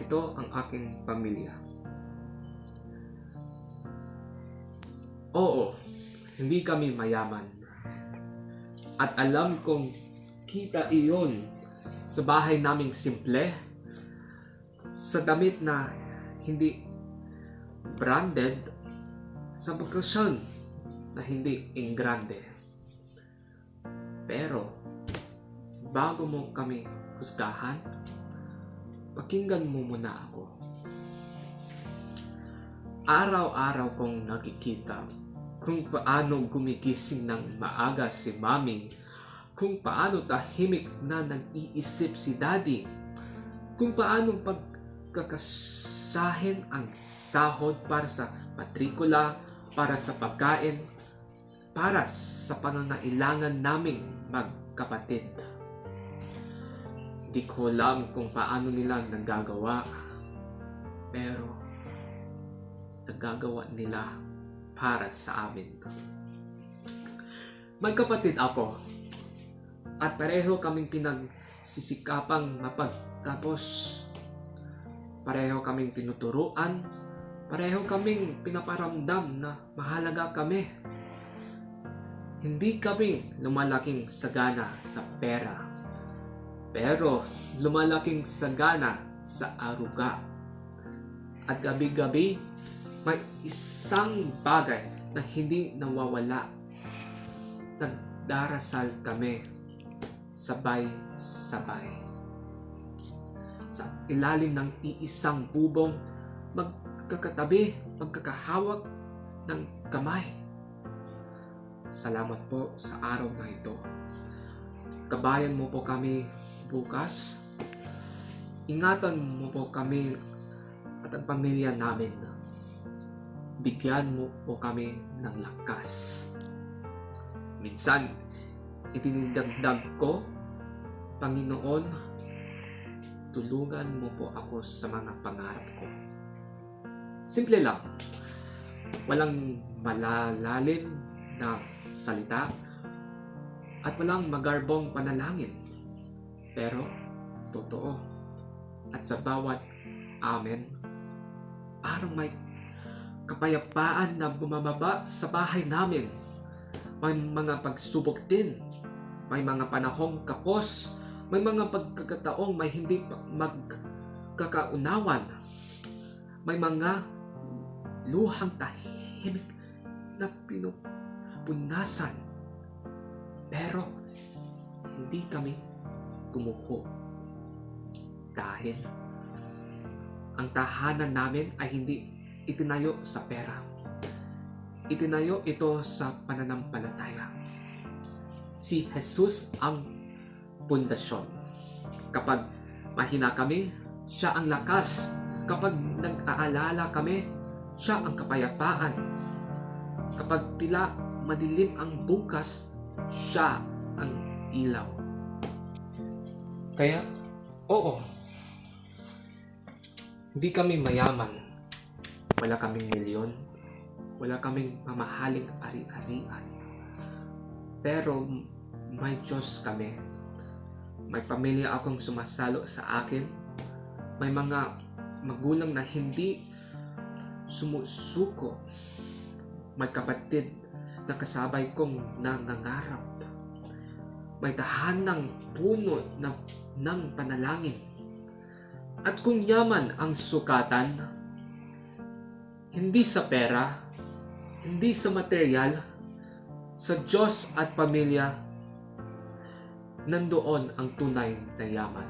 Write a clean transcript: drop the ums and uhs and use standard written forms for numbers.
ito ang aking pamilya. Oo, hindi kami mayaman. At alam kong kita iyon sa bahay naming simple, sa damit na hindi branded, sa bakasyon na hindi ingrande. Pero, bago mo kami husgahan, pakinggan mo muna ako. Araw-araw kong nakikita kung paano gumigising ng maaga si Mami, kung paano tahimik na nag-iisip si Daddy, kung paano pagkakasahin ang sahod para sa matrikula, para sa pagkain, para sa pangangailangan naming magkapatid. Di ko alam kung paano nila nagagawa, pero nagagawa nila para sa amin. May kapatid ako at pareho kaming pinagsisikapang mapagtapos. Pareho kaming tinuturuan, pareho kaming pinaparamdam na mahalaga kami. Hindi kami lumalaking sagana sa pera, pero lumalaking sagana sa aruga. At gabi-gabi, may isang bagay na hindi nawawala. Nagdarasal kami sabay-sabay. Sa ilalim ng iisang bubong, magkakatabi, magkakahawak ng kamay. Salamat po sa araw na ito. Kabayan mo po kami bukas. Ingatan mo po kami at ang pamilya namin. Bigyan mo po kami ng lakas. Minsan, itinidagdag ko, Panginoon, tulungan mo po ako sa mga pangarap ko. Simple lang. Walang malalalim na salita at walang magarbong panalangin. Pero, totoo. At sa bawat amen, parang may kapayapaan na bumababa sa bahay namin. May mga pagsubok din. May mga panahong kapos. May mga pagkakataong may hindi magkakaunawan. May mga luhang tahimik na pinupunasan. Pero hindi kami gumuho. Dahil ang tahanan namin ay hindi itinayo sa pera. Itinayo ito sa pananampalataya. Si Jesus ang pundasyon. Kapag mahina kami, siya ang lakas. Kapag nag-aalala kami, siya ang kapayapaan. Kapag tila madilim ang bukas, siya ang ilaw. Kaya, oo, hindi kami mayaman. Wala kaming milyon. Wala kaming mamahaling ari-arian. Pero may Diyos kami. May pamilya akong sumasalo sa akin. May mga magulang na hindi sumusuko. May kapatid na kasabay kong nangangarap. May tahanang puno ng panalangin. At kung yaman ang sukatan, hindi sa pera, hindi sa material, sa Diyos at pamilya, nandoon ang tunay na yaman.